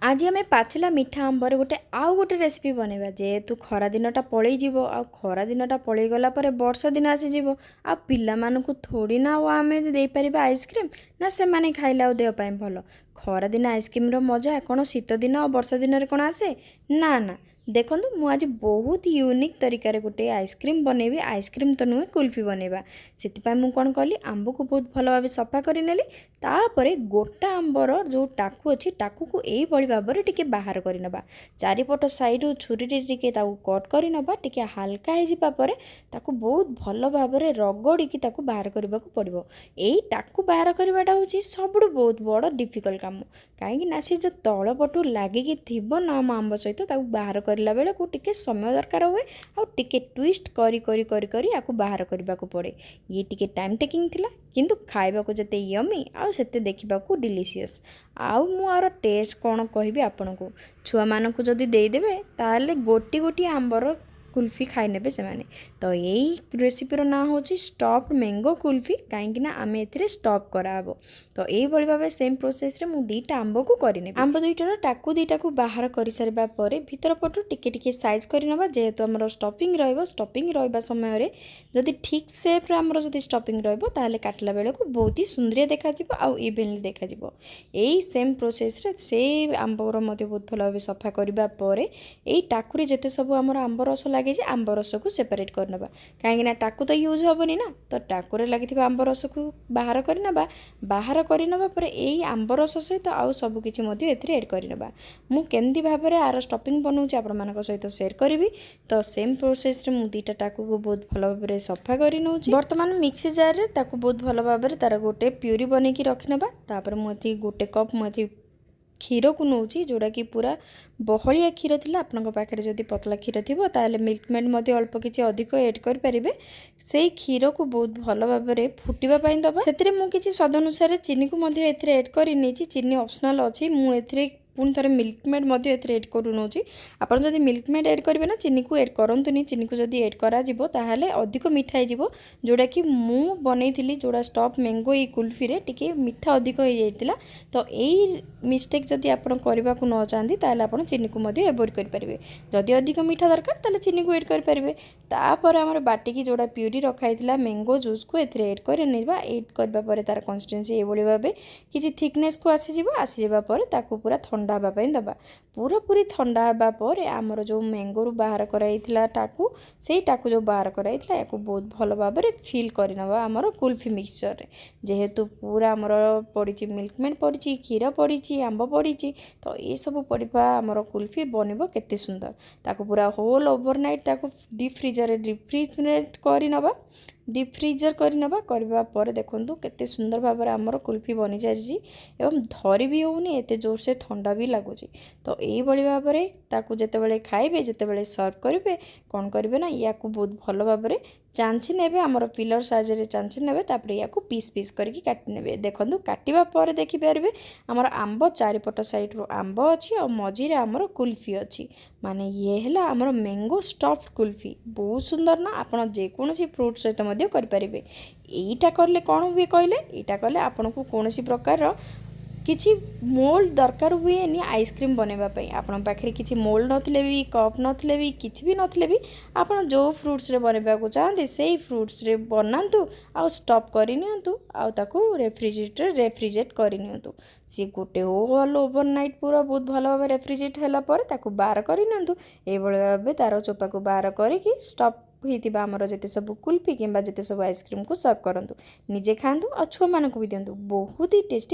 आज आम पाचिला मीठा आंबर गोटे आउ गोटे रेसिपी बनैबा जेहेतु खरा दिनटा पलई जीवो आ खरा दिनटा पलई गला परे वर्षा दिन आसीजिवो आ पिलामानकु थोड़ी ना आ आमे देई परिबा आइसक्रीम ना से माने खाइला आ देह पई भलो। खरा दिन आइसक्रीम रो मजा कोन शीत दिन आ वर्षा दिन रे कोन आसे ना ना। देखो मु आज बहुत यूनिक तरीका रे गोटे आइसक्रीम बनैबी। आइसक्रीम तो नुहे कुल्फी बनैबा से मु कौन कली आंब को बहुत भल भाव सफा कर नेली तापरे गोटा आंबर जो टाकू अच्छी टाकू को यही भाव में टिके बाहर करनबा चारिपट साइड छुरी टिके कट करनबा टिके हल्का हो पर ताकू बहुत भल भाव में रगड़ी ताकू बाहर करने को पड़ो। यही टाकू बाहर करवाटा हूँ सब बहुत बड़ डिफिकल्ट काम कहीं सी जो तल पटू लगिकी थी ना आंब सहित बाहर करला बेले को टिके समय दरकार हुए आ टिके ट्विस्ट करी करी करी करी आकु बाहर करने को पड़े। ये टिके टाइम टेकिंग थिला किंतु खाइबा को जते यमी आ सेते देखिबा को डिलीशियस। आउ मु आर टेस्ट कौन कहबी आपन को छुआ मान को जदि दे देबे ताले गोटी गोटी आंबर कुल्फी खाई नेबे से माने। तो यही रेसिपीर ना हो स्टफ्ड मैंगो कुल्फी कहीं आम ए स्टफ कराबो। तो यही भाव सेम प्रोसेस रे मु दीटा आंब को करने आंब दुईटार टाकू दीटा को बाहर कर सारा पर भीतर पटू टिके टिके साइज करनबा जेहेतु आमर स्टफिंग रहिबो। स्टफिंग रहिबा समय रे जदि ठीक शेप रे आमर जदि स्टफिंग रहिबो ताले काटला बेले को बहुत ही सुंदरिया देखा जिवो आ इवनली देखा जिवो। यही सेम प्रोसेस रे से आंबर मध्य बहुत भल भाव सफा करबा परे एई टाकू रे जते सब आमर आंब रस लगे आंब रस को सेपरेट करनबा कहीं टाकू तो यूज हेनी ना। तो टाकुरे लगी आंब रस को बाहर करनबा पर यही आंब रस सहित आउ सब किछि एड करनबा। मु केमती भाव में आर स्टफिंग बनाऊँ आपण मान सहित शेयर करी। तो सेम प्रोसेस रे मु दीटा टाकू को बहुत भल भाव सफा कर नौ। बर्तमान मिक्सी जार रे ताकू बहुत भल भाव में तार गोटे प्यूरी बन की रखिनबा। तापर मुझे गोटे कप मुझे क्षीर को नौची जोड़ा कि पूरा बहलिया क्षीर थिला आपन पाखे जदि पतला क्षीर थी ताले मिल्क मेड अल्प किसी अधिक एड करें से क्षीर को बहुत भल भाव में फुटापी दबा से मुझे स्वाद अनुसार चीनी को एड कर चीनी ऑप्शनल अच्छी मुझे पुणी थे मिल्क मेड एड करूँ। आप जब मिल्क मेड एड करेंगे ना चीनी को एड करतुनि चीनी को जब एड करा अधिक मीठा हो जोड़ा कि मु बनई जोड़ा स्टफ मैंगो ये कुल्फी रे टिके मीठा अधिक हो जाता। तो यही मिस्टेक जदि आप करने को न चाहती ताल आप चीनी को एवॉइड करेंगे। जदि अधिक मीठा दरकार ताले चीनी को एड करेंगे। तापर आम बाटिकी जोड़ा प्यूरी रखाई मैंगो जूस को एड कर एड करने तार कंसिस्टेंसी ये भाव किसी थिकनेस को आसीजा पूरा ठंडा हाँपाई दबा पूरा पूरी ठंडा हाँपापर आमर जो मैंगो रू बाहर कराइला टाकू से टाकू जो बाहर कराइला या बहुत भल भाव में फिल करनबा आमर कुल्फी मिक्सचर रे जेहेतु पूरा आमर पड़ी मिल्क मेड पड़ी क्षीर पड़ी आंब पड़ी। तो ये सब पड़वा आमर कुल्फी बनब केते सुंदर ताकू पूरा होल ओवरनाइट ताकू डीप फ्रीजर रिफ्रिजरेट करनबा डीप फ्रीजर करने पर देखूँ केते सुंदर भाव में आमर कुल्फी बनी सारी एवं धरी भी होनी एत जोर से ठंडा भी लगुच। तो यही भाव में ताकू जितेबाला खाइबे जितेबाला सर्व करेंगे कौन करेंगे ना या बहुत भल भाव में चांची ने आमर पिलर साइज चांची ने या पीस पीस करके काटी ने देखूँ काटा पर देखिपारे आमर आंब चारिपट साइड रू आंब अच्छी और मझीरे आमर कुल्फी अच्छी माने ये है आमर मैंगो स्टफ्ड कुल्फी बहुत सुंदर ना। आपड़ जेकोसी फ्रूट सहित करें यहीटा कले कौन हुए कहले यहाँ कले आपन को कौन प्रकार किसी मोल्ड दरकार हुए आइसक्रीम बनवाई आपण पाखे किसी मोल्ड नथिले भी कप नथिले भी किसी भी नथिले भी आपण जो फ्रूट्स रे बनवा को चाहते से फ्रूट्स रे बनातु आ स्टॉप करनियंतु आ ताकू रेफ्रिजरेट करनियंतु सी गोटे होल ओवरनाइट पूरा बहुत भल भाव रेफ्रिजरेट होला पर ताकू बाहर करनियंतु ए भाव तार चोपा को बाहर करिकी स्टॉप होइतिबा आमर जते सब कुल्फी किंबा जते सब आइसक्रीम को सर्व करंतु निजे खांतु और छुआ मानक भी दिंतु बहुत ही टेस्टी